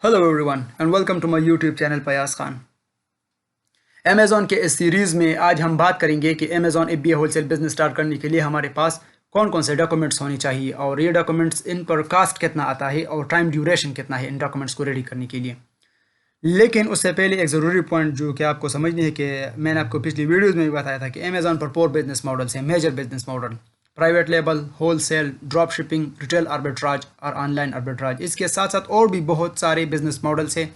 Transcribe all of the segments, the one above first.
Hello everyone and welcome to my YouTube channel Payas Khan. Amazon के इस series में आज हम बात करेंगे कि Amazon FBA wholesale business start करने के लिए हमारे पास कौन कौन से डॉक्यूमेंट्स होने चाहिए और ये डॉक्यूमेंट्स इन पर कास्ट कितना आता है और टाइम ड्यूरेशन कितना है इन डॉक्यूमेंट्स को रेडी करने के लिए। लेकिन उससे पहले एक ज़रूरी पॉइंट जो कि आपको समझनी है कि मैंने आपको पिछली वीडियोज़ में भी बताया था कि अमेज़ॉन पर 4 बिजनेस मॉडल्स हैं, major business model: private label, wholesale, drop shipping, retail arbitrage और ऑनलाइन आर्बिट्राज। इसके साथ साथ और भी बहुत सारे बिजनेस मॉडल्स हैं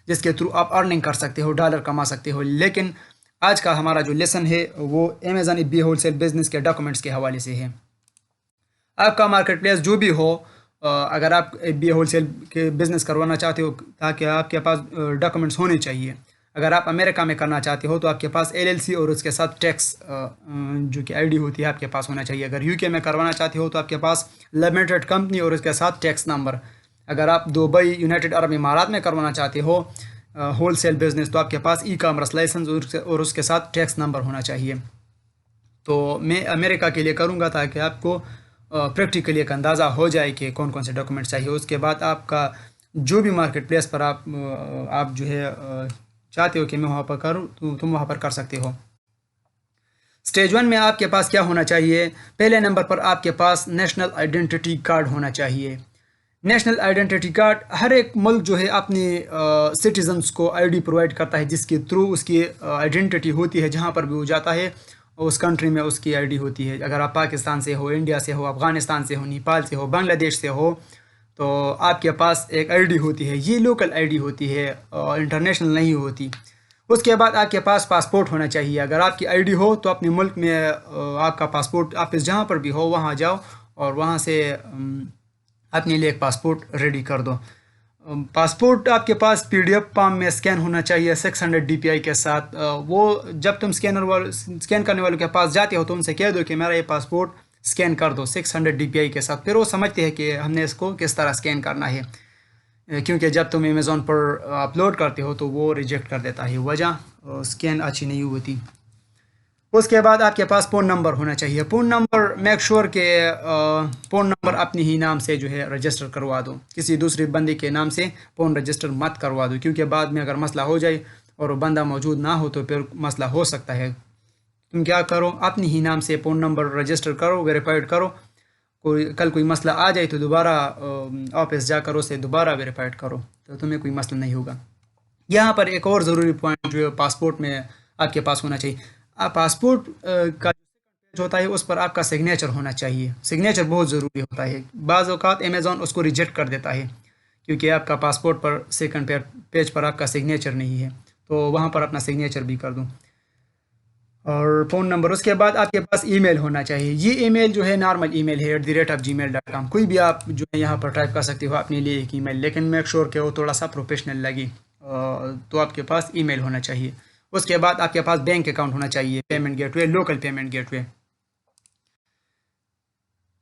जिसके थ्रू आप अर्निंग कर सकते हो, डॉलर कमा सकते हो। लेकिन आज का हमारा जो लेसन है वो अमेज़ॉन FBA होलसेल बिजनेस के डॉक्यूमेंट्स के हवाले से है। आपका मार्केट प्लेस जो भी हो, अगर आप FBA होलसेल के बिज़नेस करवाना चाहते हो ताकि आपके पास डॉक्यूमेंट्स होने चाहिए। अगर आप अमेरिका में करना चाहते हो तो आपके पास LLC और उसके साथ टैक्स जो कि ID होती है आपके पास होना चाहिए। अगर UK में करवाना चाहते हो तो आपके पास लिमिटेड कंपनी और उसके साथ टैक्स नंबर। अगर आप दुबई, यूनाइटेड अरब इमारात में करवाना चाहते हो होलसेल बिज़नेस तो आपके पास ई-कॉमर्स लाइसेंस और उसके साथ टैक्स नंबर होना चाहिए। तो मैं अमेरिका के लिए करूँगा ताकि आपको प्रैक्टिकली एक अंदाज़ा हो जाए कि कौन कौन से डॉक्यूमेंट्स चाहिए। उसके बाद आपका जो भी मार्केट प्लेस पर आप जो है चाहते हो कि मैं वहाँ पर करूँ तो तुम वहाँ पर कर सकते हो। स्टेज 1 में आपके पास क्या होना चाहिए? पहले नंबर पर आपके पास नेशनल आइडेंटिटी कार्ड होना चाहिए। नेशनल आइडेंटिटी कार्ड हर एक मुल्क जो है अपने सिटीजन्स को ID प्रोवाइड करता है जिसके थ्रू उसकी आइडेंटिटी होती है। जहाँ पर भी वो जाता है उस कंट्री में उसकी ID होती है। अगर आप पाकिस्तान से हो, इंडिया से हो, अफ़गानिस्तान से हो, नेपाल से हो, बांग्लादेश से हो तो आपके पास एक ID होती है। ये लोकल ID होती है, इंटरनेशनल नहीं होती। उसके बाद आपके पास पासपोर्ट होना चाहिए। अगर आपकी ID हो तो अपने मुल्क में आपका पासपोर्ट ऑफिस जहाँ पर भी हो वहाँ जाओ और वहाँ से अपने लिए एक पासपोर्ट रेडी कर दो। पासपोर्ट आपके पास PDF फॉर्म में स्कैन होना चाहिए 600 DPI के साथ। वो जब तुम स्कैन करने वालों के पास जाते हो तो उनसे कह दो कि मेरा ये पासपोर्ट स्कैन कर दो 600 DPI के साथ। फिर वो समझते हैं कि हमने इसको किस तरह स्कैन करना है, क्योंकि जब तुम अमेज़ॉन पर अपलोड करते हो तो वो रिजेक्ट कर देता है, वजह स्कैन अच्छी नहीं होती। उसके बाद आपके पास फ़ोन नंबर होना चाहिए। फ़ोन नंबर मेक श्योर के फ़ोन नंबर अपने ही नाम से जो है रजिस्टर करवा दो, किसी दूसरे बंदे के नाम से फ़ोन रजिस्टर मत करवा दो, क्योंकि बाद में अगर मसला हो जाए और वो बंदा मौजूद ना हो तो फिर मसला हो सकता है। तुम क्या करो, अपने ही नाम से फ़ोन नंबर रजिस्टर करो, वेरीफाइड करो। कल कोई मसला आ जाए तो दोबारा ऑफिस जाकर उसे दोबारा वेरीफाइड करो तो तुम्हें कोई मसला नहीं होगा। यहाँ पर एक और ज़रूरी पॉइंट जो पासपोर्ट में आपके पास होना चाहिए, पासपोर्ट का जो होता है उस पर आपका सिग्नेचर होना चाहिए। सिग्नेचर बहुत ज़रूरी होता है। बाज़ औक़ात अमेज़ॉन उसको रिजेक्ट कर देता है क्योंकि आपका पासपोर्ट पर सेकंड पेज पर आपका सिग्नेचर नहीं है, तो वहाँ पर अपना सिग्नेचर भी कर दूँ। और फ़ोन नंबर, उसके बाद आपके पास ईमेल होना चाहिए। ये ईमेल जो है नॉर्मल ईमेल है @gmail.com। कोई भी आप जो है यहाँ पर टाइप कर सकते हो अपने लिए एक ईमेल, लेकिन मेक श्योर कि वो थोड़ा सा प्रोफेशनल लगे। तो आपके पास ईमेल होना चाहिए। उसके बाद आपके पास बैंक अकाउंट होना चाहिए, payment gateway, local payment gateway.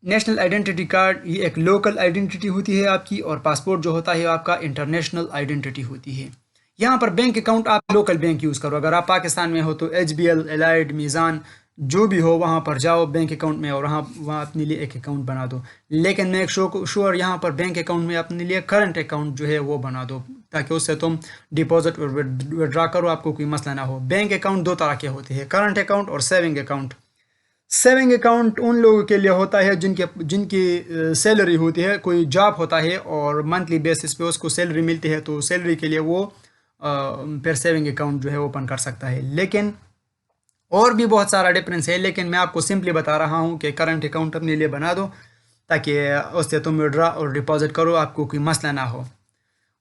National identity card ये एक लोकल आइडेंटिटी होती है आपकी, और पासपोर्ट जो होता है आपका इंटरनेशनल आइडेंटिटी होती है। यहाँ पर बैंक अकाउंट आप लोकल बैंक यूज़ करो। अगर आप पाकिस्तान में हो तो HBL, एलाइड, मीज़ान जो भी हो वहाँ पर जाओ बैंक अकाउंट में और वहाँ अपने लिए एक अकाउंट बना दो। लेकिन मेक श्योर यहाँ पर बैंक अकाउंट में अपने लिए करंट अकाउंट जो है वो बना दो ताकि उससे तुम डिपॉजिट और विड्रा करो, आपको कोई मसला ना हो। बैंक अकाउंट दो तरह के होते हैं, करंट अकाउंट और सेविंग अकाउंट। सेविंग अकाउंट उन लोगों के लिए होता है जिनकी सैलरी होती है, कोई जॉब होता है और मंथली बेसिस पे उसको सैलरी मिलती है, तो सैलरी के लिए वो फिर सेविंग अकाउंट जो है ओपन कर सकता है। लेकिन और भी बहुत सारा डिफरेंस है, लेकिन मैं आपको सिंपली बता रहा हूँ कि करंट अकाउंट अपने लिए बना दो ताकि उससे तुम विड्रा और डिपॉजिट करो, आपको कोई मसला ना हो।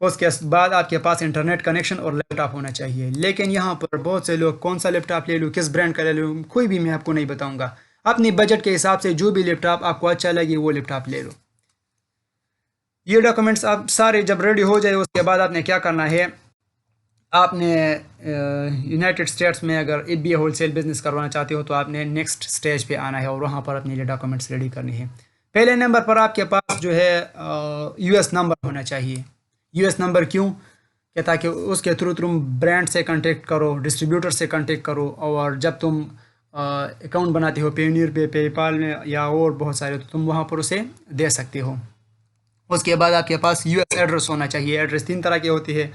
उसके बाद आपके पास इंटरनेट कनेक्शन और लैपटॉप होना चाहिए। लेकिन यहाँ पर बहुत से लोग कौन सा लैपटॉप ले लूँ, किस ब्रांड का ले लूँ, कोई भी मैं आपको नहीं बताऊँगा। अपनी बजट के हिसाब से जो भी लैपटॉप आपको अच्छा लगे वो लैपटॉप ले लो। ये डॉक्यूमेंट्स आप सारे जब रेडी हो जाए उसके बाद आपने क्या करना है, आपने यूनाइटेड स्टेट्स में अगर FBA होलसेल बिज़नेस करवाना चाहते हो तो आपने नेक्स्ट स्टेज पे आना है और वहाँ पर अपने लिए डॉक्यूमेंट्स रेडी करने हैं। पहले नंबर पर आपके पास जो है US नंबर होना चाहिए। US नंबर क्यों? कि ताकि उसके थ्रू तुम ब्रांड से कांटेक्ट करो, डिस्ट्रीब्यूटर से कांटेक्ट करो, और जब तुम अकाउंट बनाते हो पेनीर पे, पेपाल में या और बहुत सारे, तो तुम वहाँ पर उसे दे सकते हो। اس کے بعد آپ کے پاس یو ایس ایڈریس ہونا چاہیے. ایڈریس 3 طرح کی ہوتی ہے: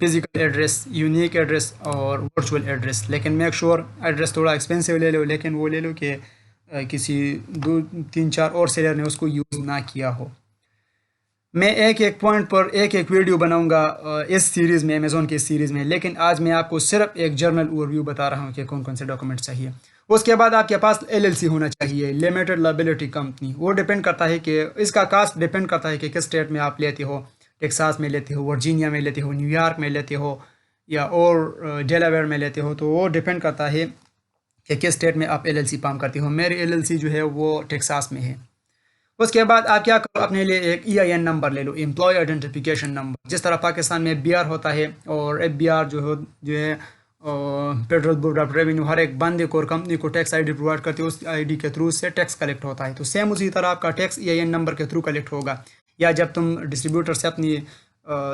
فزیکل ایڈریس، یونیک ایڈریس اور ورچوئل ایڈریس. لیکن میک شور ایڈریس تھوڑا ایکسپینسو لے لو، لیکن وہ لے لو کہ کسی 2-3-4 اور سیلر نے اس کو یوز نہ کیا ہو. میں ایک ایک پوائنٹ پر ایک ایک ویڈیو بناؤں گا اس سیریز میں، امیزون کی اس سیریز میں، لیکن آج میں آپ کو صرف ایک جرنل اوور ویو بتا رہا ہوں کہ کون کون سے ڈاکومنٹ چاہیے. اس کے بعد آپ کے پاس LLC ہونا چاہیے، لمیٹڈ لائبلٹی کمپنی. وہ ڈیپینڈ کرتا ہے کہ اس کا کاسٹ ڈیپینڈ کرتا ہے کہ کس اسٹیٹ میں آپ لیتے ہو. ٹیکساس میں لیتے ہو، ورجینیا میں لیتے ہو، نیو یارک میں لیتے ہو، یا اور ڈیلاویئر میں لیتے ہو. تو وہ ڈیپینڈ کرتا ہے کہ کس اسٹیٹ میں آپ LLC فارم کرتے ہو. میری LLC جو ہے وہ ٹیکساس میں ہے. اس کے بعد آپ کیا کرو، اپنے لیے ایک EIN نمبر لے لو، امپلائی آئیڈینٹیفیکیشن نمبر. جس طرح پاکستان میں BR ہوتا ہے اور FBR جو ہے فیڈرل بورڈ آف ریونیو ہر ایک بندے کو اور کمپنی کو ٹیکس ID پرووائڈ کرتی ہے، اس ID کے تھرو سے ٹیکس کلیکٹ ہوتا ہے. تو سیم اسی طرح آپ کا ٹیکس EIN نمبر کے تھرو کلیکٹ ہوگا. یا جب تم ڈسٹریبیوٹر سے اپنی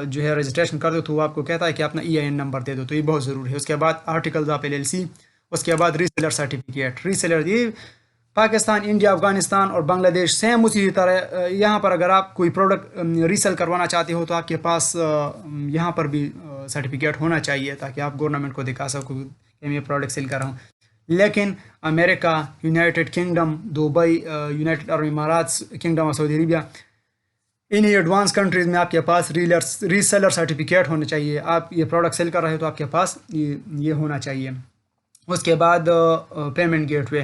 جو ہے رجسٹریشن کر دو تو وہ آپ کو کہتا ہے کہ اپنا EIN نمبر دے دو. تو یہ بہت ضروری ہے. اس کے بعد آرٹیکلز آف LLC. اس کے بعد ریسیلر سرٹیفکیٹ. ریسیلر یہ پاکستان، انڈیا، افغانستان اور بنگلہ دیش سیم اسی طرح. یہاں پر اگر آپ کوئی پروڈکٹ ریسیل کروانا چاہتے ہو تو آپ کے پاس یہاں پر بھی سرٹیفکیٹ ہونا چاہیے تاکہ آپ گورنمنٹ کو دکھا سکو کہ میں پروڈکٹ سیل کر رہا ہوں. لیکن امریکہ، یونائٹڈ کنگڈم، دبئی، یونائٹڈ عرب امارات، کنگڈم آف سعودی عربیہ، انہی ایڈوانس کنٹریز میں آپ کے پاس ریسیلر سرٹیفکیٹ ہونا چاہیے. آپ یہ پروڈکٹ سیل کر رہے ہو تو آپ کے پاس یہ ہونا چاہیے. اس کے بعد پیمنٹ گیٹ وے.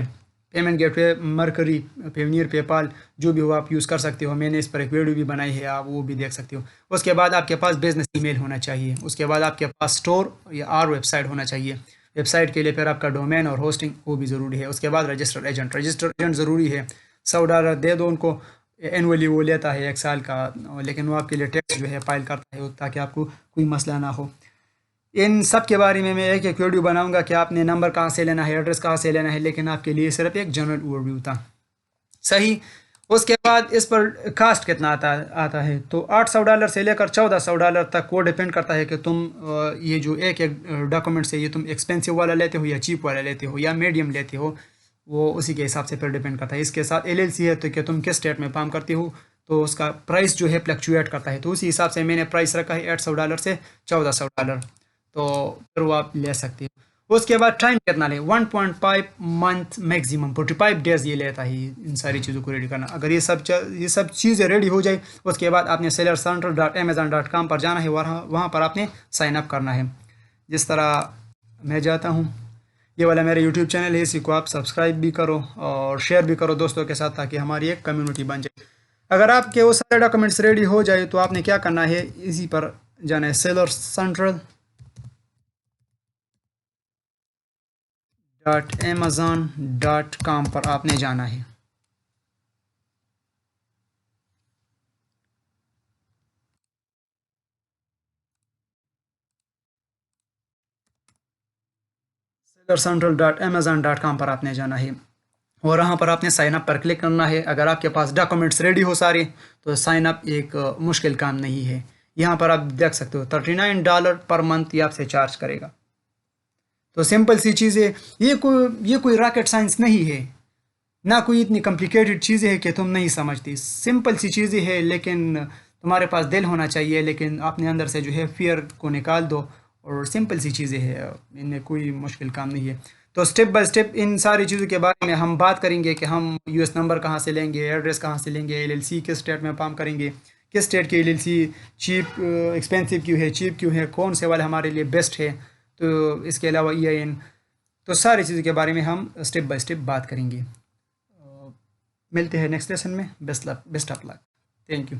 پیمنٹ گیٹ وے مرکری، پیونیئر، پے پال، جو بھی ہو آپ یوز کر سکتے ہو. میں نے اس پر ایک ویڈیو بھی بنائی ہے، آپ وہ بھی دیکھ سکتے ہو. اس کے بعد آپ کے پاس بزنس ای میل ہونا چاہیے. اس کے بعد آپ کے پاس اسٹور یا ویب سائٹ ہونا چاہیے. ویب سائٹ کے لیے پھر آپ کا ڈومین اور ہوسٹنگ وہ بھی ضروری ہے. اس کے بعد رجسٹر ایجنٹ ضروری ہے. $100 دے دو ان کو، اینولی وہ لیتا ہے 1 سال کا، لیکن وہ آپ کے لیے ٹیکس جو ہے فائل کرتا ہے تاکہ آپ کو کوئی مسئلہ نہ ہو. ان سب کے بارے میں ایک ایک ویڈیو بناؤں گا کہ آپ نے نمبر کہاں سے لینا ہے، ایڈریس کہاں سے لینا ہے، لیکن آپ کے لیے صرف ایک جنرل اوور ویو تھا. صحیح. اس کے بعد اس پر کاسٹ کتنا آتا ہے. تو $800 سے لے کر $1400 تک وہ ڈیپینڈ کرتا ہے کہ تم یہ جو ایک ایک ڈاکومنٹ سے یہ تم ایکسپینسو والا لیتے ہو یا چیپ والا لیتے ہو یا میڈیم لیتے ہو، وہ اسی کے حساب سے پھر ڈیپینڈ کرتا ہے. اس کے ساتھ LLC ہے تو کہ تم کس اسٹیٹ میں فارم کرتے ہو تو اس کا پرائس جو ہے فلکچویٹ کرتا ہے. تو اسی حساب سے میں نے پرائس رکھا ہے $800 سے $1400. تو پھر وہ آپ لے سکتے ہو. اس کے بعد ٹائم کتنا لے، 1.5 منتھ میکسیمم 45 ڈیز یہ لیتا ہے ان ساری چیزوں کو ریڈی کرنا. اگر یہ سب چیزیں ریڈی ہو جائے اس کے بعد آپ نے sellercenter.amazon.com پر جانا ہے، وہاں پر آپ نے سائن اپ کرنا ہے. جس طرح میں جاتا ہوں، یہ والا میرا یوٹیوب چینل ہے، اسی کو آپ سبسکرائب بھی کرو اور شیئر بھی کرو دوستوں کے ساتھ تاکہ ہماری ایک کمیونٹی بن جائے. اگر آپ کے وہ سارے ڈاکومنٹس ریڈی ہو جائے تو آپ نے کیا کرنا ہے، اسی پر جانا ہے sellercenter.amazon.com پر آپ نے جانا ہے. sellercenter.amazon.com پر آپ نے جانا ہے اور وہاں پر آپ نے سائن اپ پر کلک کرنا ہے. اگر آپ کے پاس ڈاکومنٹس ریڈی ہو سارے تو سائن اپ ایک مشکل کام نہیں ہے. یہاں پر آپ دیکھ سکتے ہو $39 پر منتھ یہ آپ سے چارج کرے گا. تو سمپل سی چیزیں، یہ کوئی راکٹ سائنس نہیں ہے، نہ کوئی اتنی کمپلیکیٹڈ چیزیں ہیں کہ تم نہیں سمجھتی. سمپل سی چیزیں ہیں، لیکن تمہارے پاس دل ہونا چاہیے، لیکن اپنے اندر سے جو ہے فیئر کو نکال دو. اور سمپل سی چیزیں ہیں، ان میں کوئی مشکل کام نہیں ہے. تو سٹیپ بائی سٹیپ ان ساری چیزوں کے بارے میں ہم بات کریں گے کہ ہم US نمبر کہاں سے لیں گے، ایڈریس کہاں سے لیں گے، LLC کس اسٹیٹ میں فارم کریں گے، کس اسٹیٹ کی LLC چیپ ایکسپینسو کیوں ہے، چیپ کیوں ہے، کون سے والے ہمارے لیے بیسٹ ہے. تو اس کے علاوہ EIN، تو ساری چیزوں کے بارے میں ہم سٹیپ بائی سٹیپ بات کریں گے. ملتے ہیں نیکسٹ لیسن میں. Best of luck. Thank you.